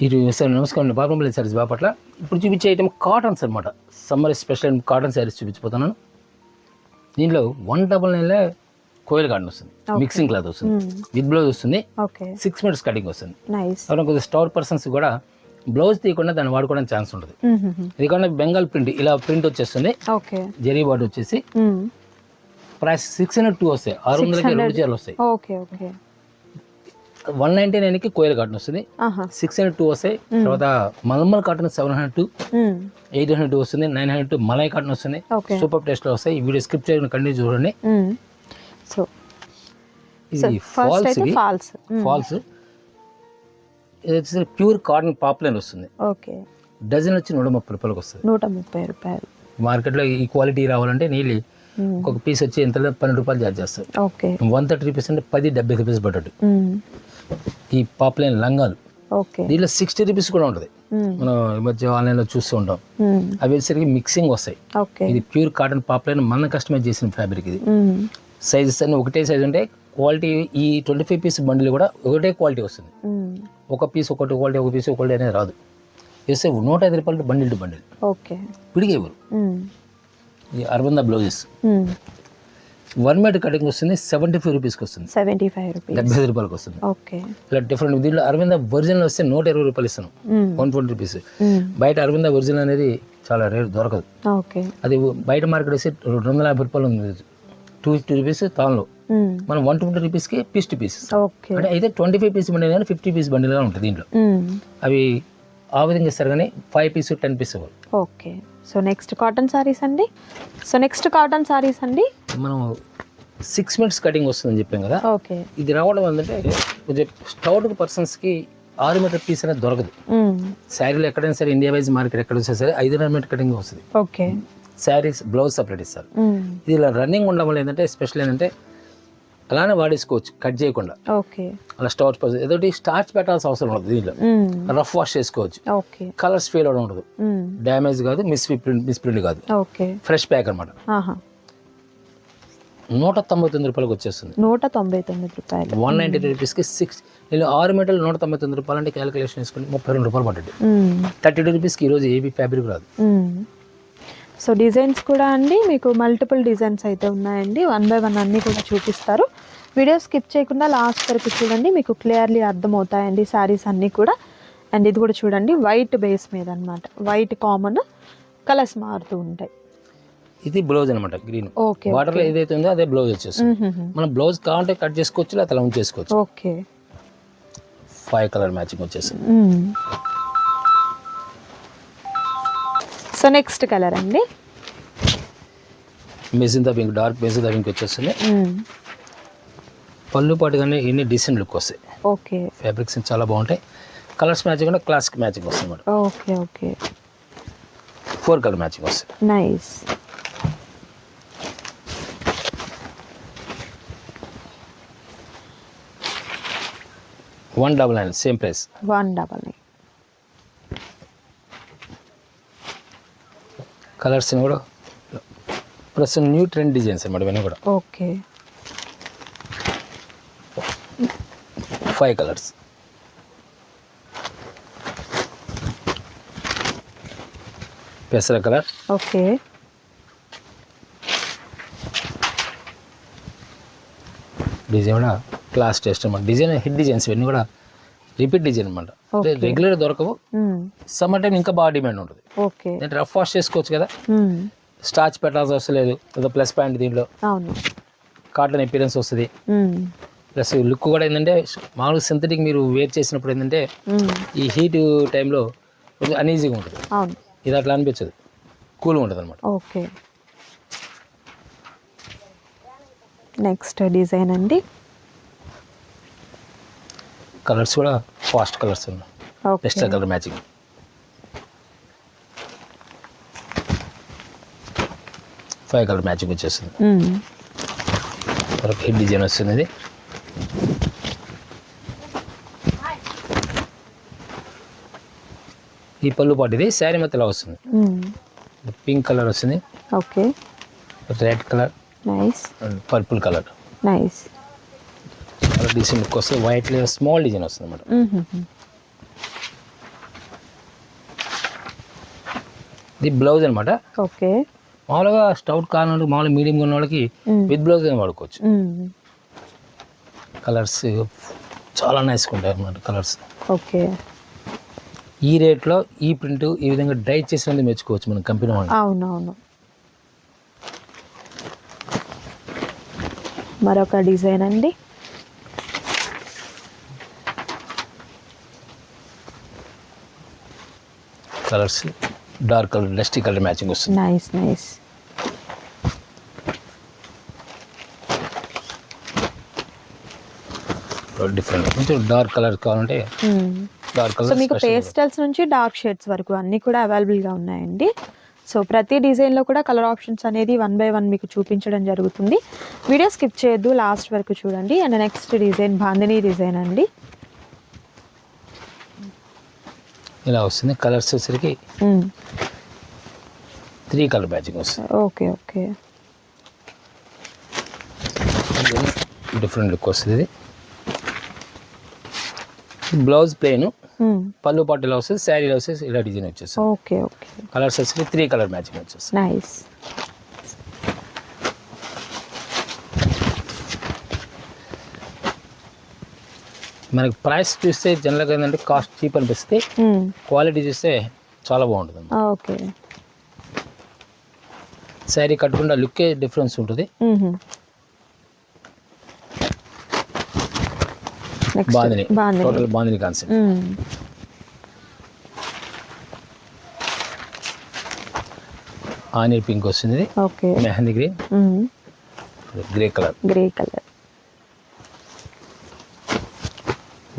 ఇది సార్ నమస్కారం, బాబు లేదు సార్ బాపట్ల. ఇప్పుడు చూపించే ఐటమ్ కాటన్స్ అనమాట. సమ్మర్ స్పెషల్ కాటన్ శారీస్ చూపించిపోతున్నాను. దీంట్లో 199 కోయిల్ కాటన్ వస్తుంది, మిక్సింగ్ క్లాత్ వస్తుంది, విత్ బ్లౌజ్ వస్తుంది, 6 మీటర్స్ కటింగ్ వస్తుంది. అవును, కొద్దిగా స్టోర్ పర్సన్స్ కూడా బ్లౌజ్ తీయకుండా దాన్ని వాడుకోవడానికి ఛాన్స్ ఉంటుంది. ఇది కూడా బెంగాల్ ప్రింట్, ఇలా ప్రింట్ వచ్చేస్తుంది, జరీ బార్డర్ వచ్చేసి ప్రైస్ 602 వస్తాయి, 600కి 2 చీరలు వస్తాయి. 199కి కోయిల్ కాటన్ వస్తుంది, 602 వస్తాయి. తర్వాత మల్మల్ కాటన్ 702, 802 వస్తుంది, 902 మలై కాటన్ వస్తుంది. సూపర్ టేస్ట్ లో వస్తాయి. ఈ వీడియో స్కిప్ చేయకుండా కంటిన్యూ చూడండి. ఇది ఫాల్స్, ఇది ఫాల్స్. ఇది వచ్చేసి ప్యూర్ కాటన్ పాప్లైన్ వస్తుంది. డజన్ వచ్చి 130 రూపాయలకు వస్తుంది. 130 రూపాయలు. మార్కెట్లో ఈ క్వాలిటీ రావాలంటే నీళ్ళు ఒక్కొక్క పీస్ వచ్చి ఎంత 12 రూపాయలు చార్జ్ చేస్తారు. 130 రూపీస్ అంటే 10-70 రూపీస్ పడ్డట్టు. ఈ పాప్లైన్ లంగాలు దీంట్లో 60 రూపీస్ కూడా ఉంటుంది. మనం ఈ మధ్య ఆన్లైన్లో చూస్తూ ఉంటాం. అవి వచ్చేసరికి మిక్సింగ్ వస్తాయి. ఇది ప్యూర్ కాటన్ పాప్లైన్, మనం కస్టమైజ్ చేసిన ఫ్యాబ్రిక్. ఇది సైజెస్ అన్ని ఒకటే సైజ్ ఉంటాయి. క్వాలిటీ ఈ 25 పీస్ బండిల్ కూడా ఒకటే క్వాలిటీ వస్తుంది. ఒక పీస్ ఒకటి క్వాలిటీ, ఒక పీస్ ఒకటి అనేది రాదు. వేస్తే 105 రూపాయలు బండిల్ టు బండిల్ విడిగా ఇవ్వరు. ఈ అరవింద బ్లౌజెస్ 1 మీటర్ కటింగ్ వస్తుంది, 75 రూపీస్కి వస్తుంది, 75 రూపాయలకి వస్తుంది. ఇలా డిఫరెంట్. దీంట్లో అరవింద ఒరిజినల్ వస్తే 120 రూపాయలు ఇస్తాను, 120 రూపీస్. బయట అరవింద ఒరిజినల్ అనేది చాలా రేట్ దొరకదు. అది బయట మార్కెట్ వస్తే 250 రూపాయలు ఉంది, 250 రూపీస్ తాన్లో. మనం 120 రూపీస్కి పీస్ టు పీస్. అంటే అయితే 25 పీస్ బండిల్ కానీ 50 పీస్ బండిల్ కానీ ఉంటుంది దీంట్లో. అవి ఆ విధంగా ఇస్తారు కానీ 5 పీస్ 10 పీస్ ఇవ్వాలి. Okay. So next cotton saris అండి. మనం 6 మీటర్స్ కటింగ్ వస్తుందని చెప్పాం కదా. ఇది రావడం ఏంటంటే కొంచెం స్టౌట్ పర్సన్స్కి 6 మీటర్ పీస్ అనేది దొరకదు. శారీలో ఎక్కడైనా సరే ఇండియా వైజ్ మార్కెట్ ఎక్కడ వస్తే సరే 5.5 మీటర్ కటింగ్ వస్తుంది. శారీస్ బ్లౌజ్ సపరేట్ ఇస్తారు. ఇది ఇలా రన్నింగ్ ఉండడం వల్ల ఏంటంటే స్పెషల్ ఏంటంటే అలానే వాడేసుకోవచ్చు, కట్ చేయకుండా. అలా స్టార్చ్ ఏదోటి స్టార్చ్ పెట్టాల్సిన అవసరం ఉండదు. దీనిలో రఫ్ వాష్ చేసుకోవచ్చు. కలర్స్ ఫెయిల్ అవడం ఉండదు, డ్యామేజ్ కాదు, మిస్ప్రింట్ కాదు. ఫ్రెష్ ప్యాక్ అనమాట. 199 రూపాయలకు వచ్చేస్తుంది. 199 రూపాయలు. 190 రూపీస్కి 6 మీటర్లు 199 రూపాయలు అంటే క్యాలిక్యులేషన్ వేసుకుని 32 రూపాయలు పడ్డది. 32 రూపీస్కి ఈరోజు ఏబీ ఫ్యాబ్రిక్ రాదు. సో డిజైన్స్ కూడా అండి మీకు మల్టిపుల్ డిజైన్స్ అయితే ఉన్నాయండి. 1 బై 1 అన్నీ కూడా చూపిస్తారు. వీడియో స్కిప్ చేయకుండా లాస్ట్ వరకు చూడండి, మీకు క్లియర్లీ అర్థమవుతాయండి శారీస్ అన్నీ కూడా. అండ్ ఇది కూడా చూడండి, వైట్ బేస్ మీద అనమాట. వైట్ కామన్, కలర్స్ మారుతూ ఉంటాయి. ఇది బ్లౌజ్ అనమాట, గ్రీన్ వాటర్ లో ఏదైతే ఉందో అదే బ్లౌజ్ వచ్చేస్తుంది. మనం బ్లౌజ్ కావాలంటే కట్ చేసుకోవచ్చు, లేదా అలా ఉంచేసుకోవచ్చు. 5 కలర్ మ్యాచింగ్ వచ్చేసింది. సో నెక్స్ట్ కలర్ అండి, magenta pink, dark magenta pink వచ్చేస్తుంది. పళ్ళు పాటు కానీ ఎన్ని డీసెంట్ లుక్ వస్తాయి. ఫ్యాబ్రిక్స్ చాలా బాగుంటాయి. కలర్స్ మ్యాచింగ్ కూడా క్లాసిక్ మ్యాచింగ్ వస్తుంది అన్నమాట. 4 కలర్ మ్యాచింగ్ వస్తాయి. నైస్. $199 same price. 199. కలర్స్ కూడా ప్లస్ న్యూ ట్రెండ్ డిజైన్స్ అన్నమాట ఇవన్నీ కూడా. 5 కలర్స్. పెసర కలర్. డిజైన్ కూడా క్లాస్ టేస్ట్ అనమాట. డిజైన్ హిట్ డిజైన్స్ ఇవన్నీ కూడా రిపీట్ డిజైన్ అనమాట. రెగ్యులర్ దొరకవు, సమ్మర్ టైం ఇంకా బాగా డిమాండ్ ఉంటుంది. రఫ్ వాష్ చేసుకోవచ్చు కదా, స్టార్చ్ పెట్టాల్సిన అవసరం లేదు. ఏదో ప్లస్ పాయింట్ దీంట్లో కాటన్ అపిరెన్స్ వస్తుంది. ప్లస్ లుక్ కూడా ఏంటంటే మామూలుగా సింథటిక్ మీరు వేర్ చేసినప్పుడు ఏంటంటే ఈ హీట్ టైంలో కొంచెం అన్ఈజీగా ఉంటుంది. ఇది అట్లా అనిపించదు, కూల్గా ఉంటుంది అనమాట. నెక్స్ట్ డిజైన్ అండి. కలర్స్ కూడా ఫాస్ట్ కలర్స్ ఉన్నాయి. Extra colour matching. Five colour matching వచ్చేస్తుంది. హెడ్ డిజైన్ వస్తుంది. ఇది ఈ పళ్ళు పాటు ఇది శారీ మొత్తం ఇలా వస్తుంది. పింక్ కలర్ వస్తుంది, okay, red colour, nice, and purple colour, nice. Design look వస్తుంది. వైట్ స్మాల్ డిజైన్ వస్తుంది అన్నమాట. ఇది బ్లౌజ్ అనమాట. ఓకే. మామూలుగా స్టౌట్ కావాలి మామూలుగా మీడియం ఉన్న వాళ్ళకి విత్ బ్లౌజ్ అని వాడుకోవచ్చు. కలర్స్ చాలా నైస్గా ఉంటాయి అన్నమాట కలర్స్. ఓకే. ఈ రేట్లో ఈ ప్రింట్ ఈ విధంగా డై చేసినందుకు మెచ్చుకోవచ్చు మన కంపెనీ వాళ్ళు. అవునవును. మరొక డిజైన్ అండి. Colours dark colour dusty colour matching వస్తుంది. Nice nice. డిఫరెంట్ కొంచెం డార్క్ కలర్ కావాలంటే డార్క్ సో కలర్. మీకు పేస్టల్స్ నుంచి డార్క్ షేడ్స్ వరకు అన్నీ కూడా అవైలబుల్గా ఉన్నాయండి. సో ప్రతి డిజైన్లో కూడా కలర్ ఆప్షన్స్ అనేది 1 by 1 మీకు చూపించడం జరుగుతుంది. వీడియో స్కిప్ చేయొద్దు, లాస్ట్ వరకు చూడండి. And next design bandhani design అండి. ఇలా వస్తుంది. కలర్స్ వచ్చేసరికి 3 కలర్ మ్యాచింగ్ వస్తుంది. Okay okay. డిఫరెంట్ లుక్ వస్తుంది. ఇది బ్లౌజ్ ప్లెయిన్, పళ్ళు పాటు ఇలా వస్తుంది, శారీలో వస్తుంది ఇలా డిజైన్ వచ్చేస్తుంది. Okay okay. కలర్స్ వచ్చి 3 కలర్ మ్యాచింగ్ వచ్చేస్తుంది. నైస్. మనకి ప్రైస్ చూస్తే జనరల్గా ఏంటంటే కాస్ట్ చీప్ అనిపిస్తుంది, క్వాలిటీ చూస్తే చాలా బాగుంటుంది. ఓకే. శారీ కట్టుకుంటే లుక్కే డిఫరెన్స్ ఉంటుంది. Bandhani total bandhani concept. Onion pink వస్తుంది. ఇది okay. Mehendi green, grey colour, grey colour,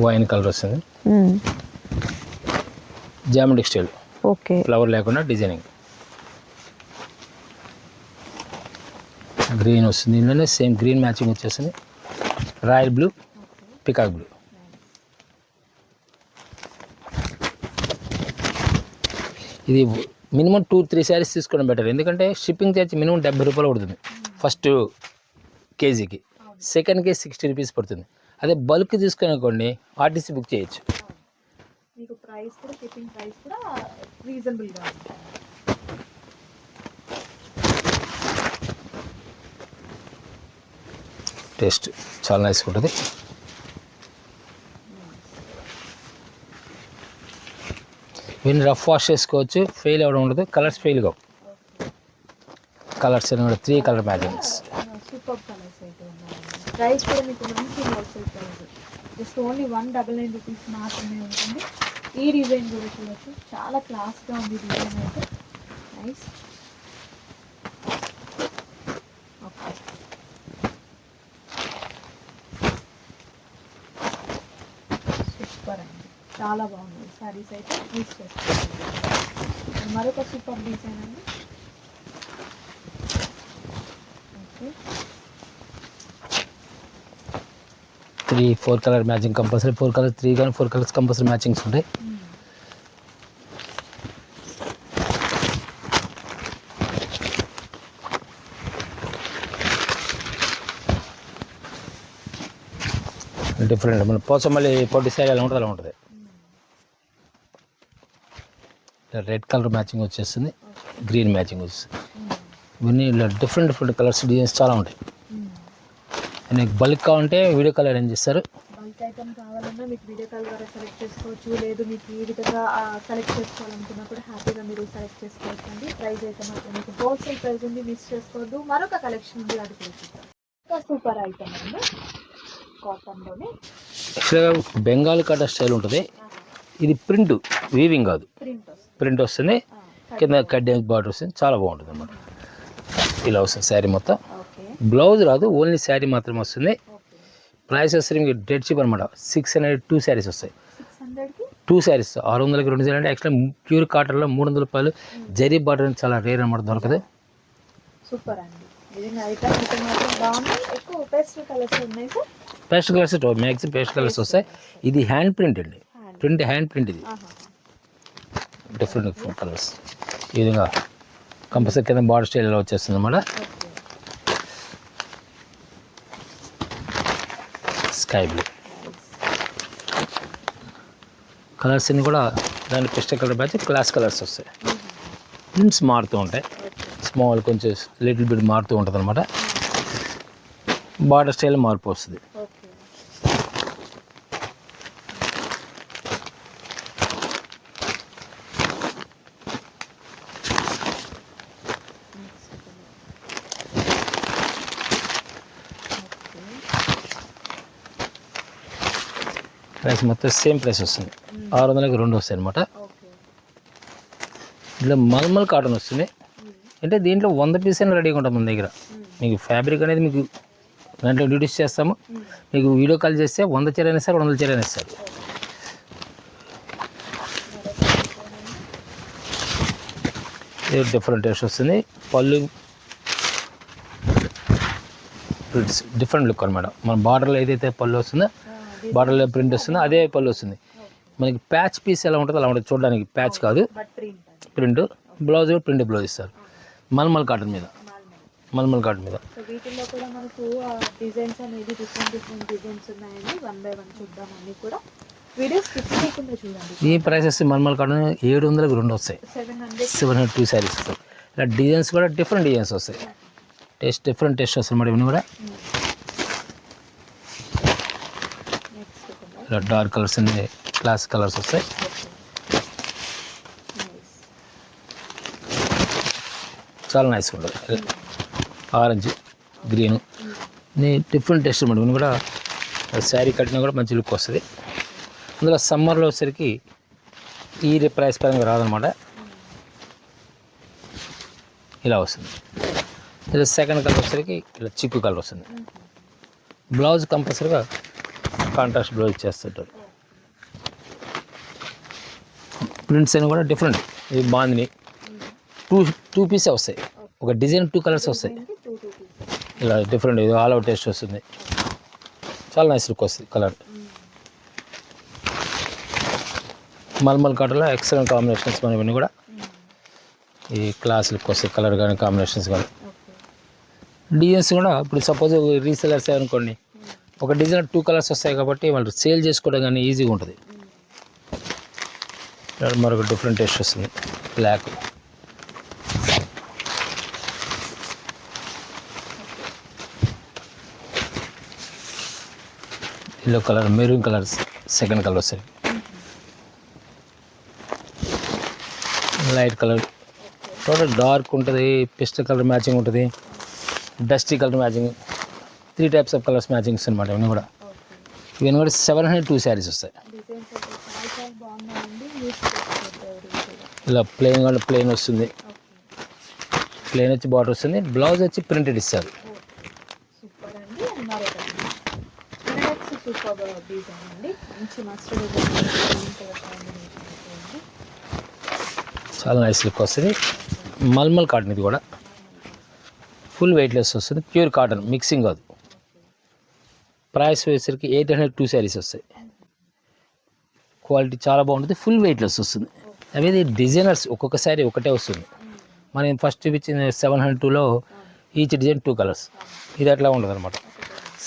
wine colour వస్తుంది. Geometric style. ఓకే. ఫ్లవర్ లేకుండా డిజైనింగ్. గ్రీన్ వస్తుంది. ఇందులోనే సేమ్ గ్రీన్ మ్యాచింగ్ వచ్చేస్తుంది. Royal blue, peacock blue. ఇది మినిమం 2-3 శారీస్ తీసుకోవడం బెటర్, ఎందుకంటే షిప్పింగ్ ఛార్జ్ మినిమం 70 రూపాయలు పడుతుంది ఫస్ట్ కేజీకి. సెకండ్కి 60 రూపీస్ పడుతుంది. అదే బల్క్ తీసుకుని అనుకోండి ఆర్టీసీ బుక్ చేయొచ్చు. మీకు ప్రైస్ కూడా షిప్పింగ్ ప్రైస్ కూడా రీజనబుల్గా ఉంటుంది. టేస్ట్ చాలా నైస్గా ఉంటుంది. వీటిని రఫ్ వాష్ చేసుకోవచ్చు, ఫెయిల్ అవ్వడం ఉండదు. కలర్స్ ఫెయిల్ కావు. కలర్స్ కూడా 3 కలర్ మ్యాచింగ్స్. సూపర్ కలర్స్ అయితే ఉన్నాయండి. ప్రైస్ కూడా మీకు మంచి wholesale price, just only 199 rupees మాత్రమే ఉంటుంది. ఈ డిజైన్ కూడా చూడొచ్చు, చాలా క్లాస్గా ఉంది డిజైన్ అయితే. నైస్. ఓకే. సూపర్ అండి, చాలా బాగుంది శారీస్ అయితే. యూస్ చేసుకోండి. మరొక సూపర్ డిజైన్ అండి. Okay. 3-4 colour matching compulsory. 4 colours 3 కానీ 4 కలర్స్ కంపల్సరీ మ్యాచింగ్స్ ఉంటాయి. డిఫరెంట్ మన పోచమల్లి పొట్టి శారీ ఎలా ఉంటుంది అలా ఉంటుంది. రెడ్ కలర్ మ్యాచింగ్ వచ్చేస్తుంది, గ్రీన్ మ్యాచింగ్ వచ్చేస్తుంది. ఇవన్నీ ఇలా డిఫరెంట్ కలర్స్ డిజైన్స్ చాలా ఉంటాయి. మీకు బల్క్ కావాలంటే వీడియో కాల్ అరేంజ్ చేస్తారు. బల్క్ ఐటమ్ కావాలన్నా మీకు వీడియో కాల్ ద్వారా సెలెక్ట్ చేసుకోవచ్చు. లేదు మీకు ఈ విధంగా సెలెక్ట్ చేసుకోవాలనుకున్నా కూడా హ్యాపీగా మీరు సెలెక్ట్ చేసుకోవచ్చు అండి. ప్రైస్ అయితే మాత్రం మీకు హోల్సేల్ ప్రైస్ ఉంది, మిస్ చేసుకోవద్దు. మరొక కలెక్షన్ ఉంది, అది కూడా చూద్దాం. ఇంకా సూపర్ ఐటమ్ అండి, కాటన్లోనే. యాక్చువల్గా బెంగాల్ కాటన్ స్టైల్ ఉంటుంది. ఇది ప్రింట్, వీవింగ్ కాదు, ప్రింట్ వస్తుంది. కింద కడ్డెన్స్ బార్డర్ వస్తుంది, చాలా బాగుంటుంది అన్నమాట. ఇలా వస్తుంది శారీ మొత్తం. బ్లౌజ్ రాదు, ఓన్లీ శారీ మాత్రమే వస్తుంది. ప్రైస్ వస్తుంది మీకు డెడ్ చీప్ అనమాట. 600 2 శారీస్ వస్తాయి. 2 శారీస్ 600కి 2 శారీ అంటే యాక్చువల్గా ప్యూర్ కాటన్లో 300 రూపాయలు. జరీ బార్డర్ చాలా రేర్ అనమాట, దొరకదు. సూపర్ అండి. పేస్టల్ కలర్స్ ఉన్నాయి sir. Pastel colours maximum pastel colours వస్తాయి. ఇది హ్యాండ్ ప్రింట్ అండి, హ్యాండ్ ప్రింట్. ఇది డిఫరెంట్ కలర్స్. ఈ విధంగా కంపల్సరీ కింద బార్డర్ స్టైల్ ఇలా వచ్చేస్తుంది అన్నమాట. స్కై బ్లూ కలర్స్ అన్ని కూడా దాని pistol colour batch class colours వస్తాయి. ప్రింట్స్ మారుతూ ఉంటాయి, స్మాల్ కొంచెం లిటిల్ బిట్ మారుతూ ఉంటుంది అనమాట. బార్డర్ స్టైల్ మార్పు వస్తుంది. ప్రైస్ మొత్తం సేమ్ ప్రైస్ వస్తుంది, 600కి 2 వస్తాయి అనమాట. ఇట్లా మల్మల్ కాటన్ వస్తుంది. అంటే దీంట్లో 100 పీస్ అయినా రెడీగా ఉంటుంది మన దగ్గర. మీకు ఫ్యాబ్రిక్ అనేది మీకు దాంట్లో డ్యూటీస్ చేస్తాము. మీకు వీడియో కాల్ చేస్తే 100 చీర అయినా ఇస్తారు, 200 చీర అయినా ఇస్తారు. ఇది డిఫరెంట్ టేస్ట్ వస్తుంది. పళ్ళు డిఫరెంట్ లుక్ అనమాట. మన బార్డర్లో ఏదైతే పళ్ళు వస్తుందో, బార్డర్లో ప్రింట్ వస్తుందో అదే పళ్ళు వస్తుంది. మనకి ప్యాచ్ పీస్ ఎలా ఉంటుందో అలా ఉంటుంది చూడడానికి. ప్యాచ్ కాదు, ప్రింట్. బ్లౌజ్ ప్రింట్ బ్లౌజ్ ఇస్తారు మల్మల్ కాటన్ మీద. మల్మల్ కాటన్ మీద వీటిల్లో కూడా మనకు డిజైన్స్ అనేది డిఫరెంట్ డిజైన్స్ ఉన్నాయండి. 1 బై 1 చూద్దాం అన్నీ కూడా. వీడియో స్కిప్ చేయకుండా చూడండి. ఈ ప్రైస్ వస్తే మల్మల్ కాటన్ 700కి 2 వస్తాయి, 702 శారీస్ వస్తాయి. ఇలా డిజైన్స్ కూడా డిఫరెంట్ డిజైన్స్ వస్తాయి. డిఫరెంట్ టేస్ట్ వస్తుంది మేడం. ఇవన్నీ కూడా ఇలా డార్క్ కలర్స్ అండి, క్లాస్ కలర్స్ వస్తాయి. చాలా నైస్గా ఉంటుంది. Orange, green, different taste madam. ఇవన్నీ కూడా శారీ కట్టినా కూడా మంచి లుక్ వస్తుంది. అందులో సమ్మర్లో వచ్చేసరికి ఈ ప్రైస్ పరంగా రాదనమాట. ఇలా వస్తుంది. ఇలా సెకండ్ కలర్ వచ్చేసరికి ఇలా చిక్కు కలర్ వస్తుంది. బ్లౌజ్ కంపల్సరీగా కాంట్రాస్ట్ బ్లౌజ్ చేస్తుంటారు. ప్రింట్స్ అని కూడా డిఫరెంట్. ఇది బాగుంది. టూ పీసే వస్తాయి. ఒక డిజైన్ 2 కలర్స్ వస్తాయి. ఇలా డిఫరెంట్. ఇది ఆల్ అవుట్ టేస్ట్ వస్తుంది. చాలా నైస్ లుక్ వస్తుంది కలర్. మల్మల్ కాటన్లో ఎక్సలెంట్ కాంబినేషన్స్ మన ఇవన్నీ కూడా. ఈ క్లాస్ లుక్ వస్తాయి కలర్ కానీ కాంబినేషన్స్ కానీ. డిజైన్స్ కూడా ఇప్పుడు సపోజ్ రీసెలర్స్ అనుకోండి, ఒక డిజైన్ 2 కలర్స్ వస్తాయి కాబట్టి వాళ్ళు సేల్ చేసుకోవడం కానీ ఈజీగా ఉంటుంది. మరొక డిఫరెంట్ టేస్ట్ వస్తుంది. Black, yellow colour, maroon colour second colour వస్తాయి. లైట్ కలర్, టోటల్ డార్క్ ఉంటుంది, పిస్టల్ కలర్ మ్యాచింగ్ ఉంటుంది, dusty colour matching, 3 types of colours matchings అనమాట. ఇవన్నీ కూడా 702 శారీస్ వస్తాయి. ఇలా ప్లెయిన్ వస్తుంది. ప్లెయిన్ వచ్చి బార్డర్ వస్తుంది. బ్లౌజ్ వచ్చి ప్రింటెడ్ ఇస్తారు. చాలా నైస్ లుక్ వస్తుంది. మల్మల్ కాటన్ ఇది కూడా ఫుల్ వెయిట్లెస్ వస్తుంది. ప్యూర్ కాటన్, మిక్సింగ్ కాదు. ప్రైస్ వచ్చేసరికి 802 శారీస్ వస్తాయి. క్వాలిటీ చాలా బాగుంటుంది. ఫుల్ వెయిట్లెస్ వస్తుంది. అనేది డిజైనర్స్ ఒక్కొక్క శారీ ఒకటే వస్తుంది. మనం ఫస్ట్ చూపించిన 702లో ఈచ్ డిజైన్ 2 కలర్స్. ఇది అట్లా ఉంటుంది అనమాట.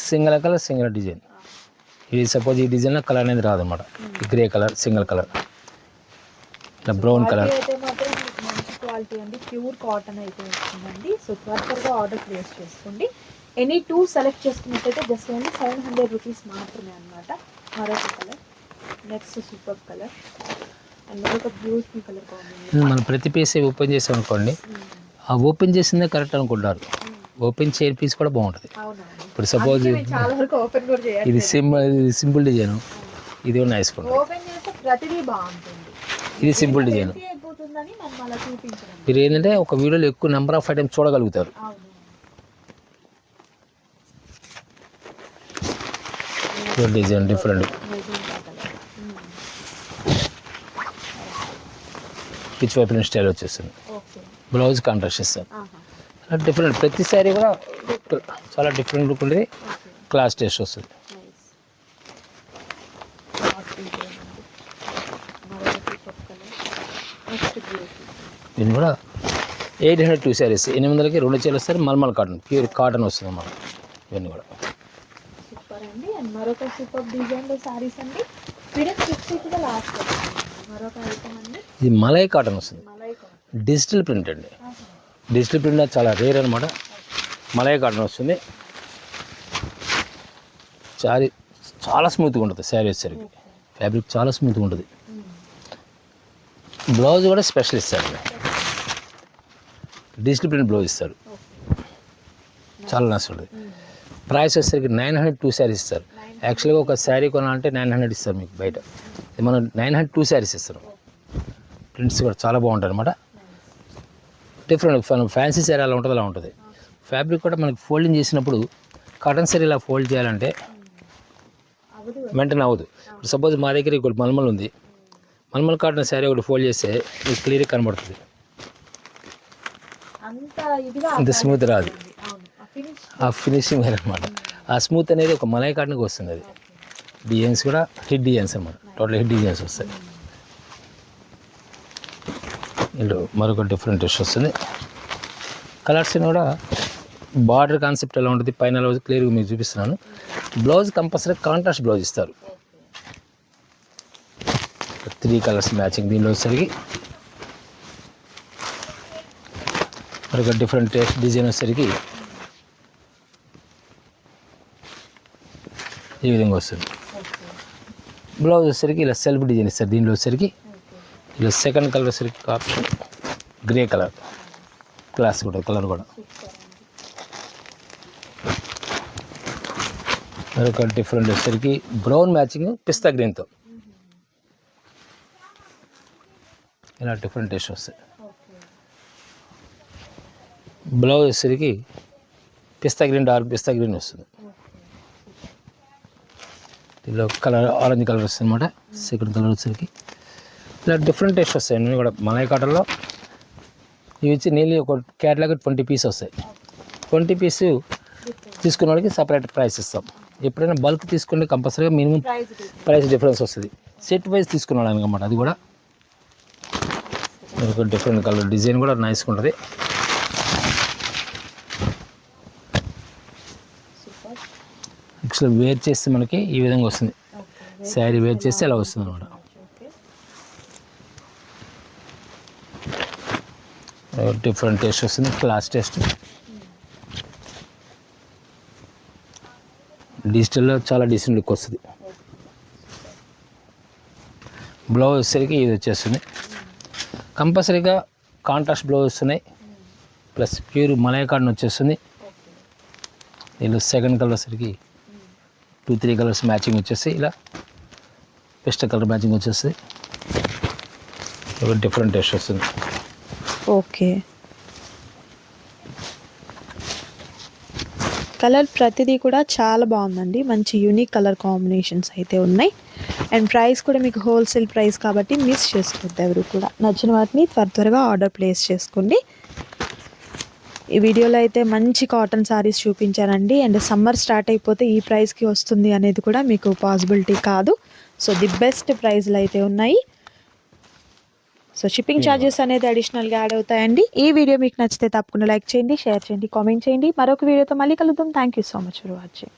Single colour, single design. ఇది సపోజ్ ఈ డిజైన్లో కలర్ అనేది రాదనమాట. గ్రే కలర్, సింగిల్ కలర్, ఇట్లా బ్రౌన్ కలర్. క్వాలిటీ అండి, ప్యూర్ కాటన్ అయితే వస్తుందండి. సో త్వరగా ఆర్డర్ ప్లేస్ చేసుకోండి. ఎనీ 2 సెలెక్ట్ చేసుకున్నట్టయితే జస్ట్ ఓన్లీ 700 రూపీస్ మాత్రమే అనమాట. మరొక colour, next super colour and మరొక బ్యూటిఫుల్ కలర్ కాంబినేషన్. మనం ప్రతి పీస్ ఓపెన్ చేసాం అనుకోండి, ఆ ఓపెన్ చేసిందే కరెక్ట్ అనుకుంటారు. ఓపెన్ చేయని పీస్ కూడా బాగుంటుంది. ఇప్పుడు సపోజ్ చాలా వరకు ఓపెన్ కూడా చేయాలి. ఇది సింపుల్ డిజైన్, ఇది కూడా నైస్ ఉంటుంది. ఓపెన్ చేస్తే ప్రతిదీ బాగుంటుంది. ఇది సింపుల్ డిజైన్. అయిపోతుందని మనం అలా చూపించడం. మీరు ఏంటంటే ఒక వీడియోలో ఎక్కువ నెంబర్ ఆఫ్ ఐటమ్స్ చూడగలుగుతారు. Design different. పిచ్ వైపు స్టైల్ వచ్చేస్తుంది. బ్లౌజ్ కాంట్రాస్ట్ ఇస్తారు. డిఫరెంట్. ప్రతి శారీ కూడా చాలా డిఫరెంట్ లుక్ ఉంటుంది. క్లాస్ టేస్ట్ వస్తుంది. ఇది కూడా 802 శారీస్. 800కి 2 చీరలు వస్తారు. మల్మల్ కాటన్, ప్యూర్ కాటన్ వస్తుంది అన్నమాట. ఇవన్నీ కూడా సూపర్ అండి. అండ్ మరొక సూపర్ డిజైన్లో శారీస్ అండి. వీడియో స్కిప్ చేయకుండా లాస్ట్ మరొక ఐటమ్ అండి. ఇది మలై కాటన్ వస్తుంది. డిజిటల్ ప్రింట్ అండి. డిజిటల్ ప్రింట్ చాలా రేర్ అనమాట. మలై కాటన్ వస్తుంది. శారీ చాలా స్మూత్గా ఉంటుంది. శారీ వచ్చేసరికి ఫ్యాబ్రిక్ చాలా స్మూత్గా ఉంటుంది. బ్లౌజ్ కూడా స్పెషల్ ఇస్తాడు. డిజిటల్ ప్రింట్ బ్లౌజ్ ఇస్తాడు. చాలా నష్టం ఉంటుంది. ప్రైస్ వచ్చేసరికి 900 2 శారీస్ ఇస్తారు. యాక్చువల్గా ఒక శారీ కొనాలంటే 900 ఇస్తారు మీకు బయట. మనం 900 2 శారీస్ ఇస్తారు. ప్రింట్స్ కూడా చాలా బాగుంటాయి అనమాట. డిఫరెంట్ ఫ్యాన్సీ శారీ అలా ఉంటుంది, అలా ఉంటుంది. ఫ్యాబ్రిక్ కూడా మనకి ఫోల్డింగ్ చేసినప్పుడు కాటన్ శారీ ఇలా ఫోల్డ్ చేయాలంటే వెంటనే అవ్వదు. ఇప్పుడు సపోజ్ మా దగ్గర ఇక్కడ మల్మల్ ఉంది. మల్మల్ కాటన్ శారీ ఒకటి ఫోల్డ్ చేస్తే మీకు క్లియర్గా కనబడుతుంది. అంత స్మూత్ రాదు. ఆ ఫినిషింగ్ అనమాట. ఆ స్మూత్ అనేది ఒక మలై కాటన్కి వస్తుంది. అది డిజైన్స్ కూడా హిట్ డిజైన్స్ అనమాట. టోటల్ హిట్ డిజైన్స్ వస్తాయి. ఇందులో మరొక డిఫరెంట్ టెస్ట్ వస్తుంది. కలర్స్ కూడా బార్డర్ కాన్సెప్ట్ ఎలా ఉంటుంది పైన ఎలా క్లియర్గా మీకు చూపిస్తున్నాను. బ్లౌజ్ కంపల్సరీ కాంట్రాస్ట్ బ్లౌజ్ ఇస్తారు. 3 కలర్స్ మ్యాచింగ్. దీనిలో వచ్చేసరికి మరొక డిఫరెంట్ టేస్ట్ డిజైన్ వచ్చేసరికి ఈ విధంగా వస్తుంది. బ్లౌజ్ వచ్చేసరికి ఇలా సెల్ఫ్ డిజైన్ ఇస్తారు. దీనిలో వచ్చేసరికి ఇలా సెకండ్ కలర్ వచ్చేసరికి ఆప్షన్ గ్రే కలర్ క్లాస్ కూడా కలర్ కూడా మరొక డిఫరెంట్ వచ్చేసరికి బ్రౌన్ మ్యాచింగ్ పిస్తా గ్రీన్తో ఇలా డిఫరెంట్ టేస్ట్ వస్తాయి. బ్లౌజ్ వచ్చేసరికి పిస్తా గ్రీన్ డార్క్ పిస్తా గ్రీన్ వస్తుంది. దీనిలో కలర్ ఆరెంజ్ కలర్ వస్తుంది అనమాట. సెకండ్ కలర్ వచ్చేసరికి ఇలా డిఫరెంట్ టేస్ట్ వస్తాయి. అన్నీ కూడా మలై కాటన్లో ఇవి వచ్చి నీళ్ళు ఒక క్యాట్లాగ్ 20 పీస్ వస్తాయి. 20 పీసు తీసుకున్న వాళ్ళకి సపరేట్ ప్రైస్ ఇస్తాం. ఎప్పుడైనా బల్క్ తీసుకుంటే కంపల్సరీగా మినిమం ప్రైస్ డిఫరెన్స్ వస్తుంది. సెట్ వైజ్ తీసుకున్న వాళ్ళకి అన్నమాట. అది కూడా ఒక డిఫరెంట్ కలర్ డిజైన్ కూడా నైస్గా ఉంటుంది. యాక్చువల్ వేర్ చేస్తే మనకి ఈ విధంగా వస్తుంది. శారీ వేర్ చేస్తే అలా వస్తుంది అనమాట. డిఫరెంట్ టేస్ట్ వస్తుంది. క్లాస్ టేస్ట్ డిజిటల్లో చాలా డీసెంట్ లుక్ వస్తుంది. బ్లౌజ్ వచ్చేసరికి ఇది వచ్చేస్తుంది. కంపల్సరీగా కాంట్రాస్ట్ బ్లౌజ్ వస్తున్నాయి. ప్లస్ ప్యూర్ మలై కాటన్ వచ్చేస్తుంది. దీనిలో సెకండ్ కలర్ వచ్చేసరికి 2-3 కలర్స్ మ్యాచింగ్ వచ్చేసి ఇలా పెస్ట్ కలర్ మ్యాచింగ్ వచ్చేస్తుంది. ఒక డిఫరెంట్ టేస్ట్ వస్తుంది. ఓకే. కలర్ ప్రతిదీ కూడా చాలా బాగుందండి. మంచి యూనిక్ కలర్ కాంబినేషన్స్ అయితే ఉన్నాయి. అండ్ ప్రైస్ కూడా మీకు హోల్సేల్ ప్రైస్ కాబట్టి మిస్ చేసుకోవద్దు ఎవరు కూడా. నచ్చిన వాటిని త్వరగా ఆర్డర్ ప్లేస్ చేసుకోండి. ఈ వీడియోలో అయితే మంచి కాటన్ సారీస్ చూపించానండి. అండ్ సమ్మర్ స్టార్ట్ అయిపోతే ఈ ప్రైస్కి వస్తుంది అనేది కూడా మీకు పాసిబిలిటీ కాదు. సో ది బెస్ట్ ప్రైస్లు అయితే ఉన్నాయి. సో షిప్పింగ్ ఛార్జెస్ అనేది అడిషనల్గా యాడ్ అవుతాయండి. ఈ వీడియో మీకు నచ్చితే తప్పకుండా లైక్ చేయండి, షేర్ చేయండి, కామెంట్ చేయండి. మరొక వీడియోతో మళ్ళీ కలుద్దాం. Thank you so much for watching.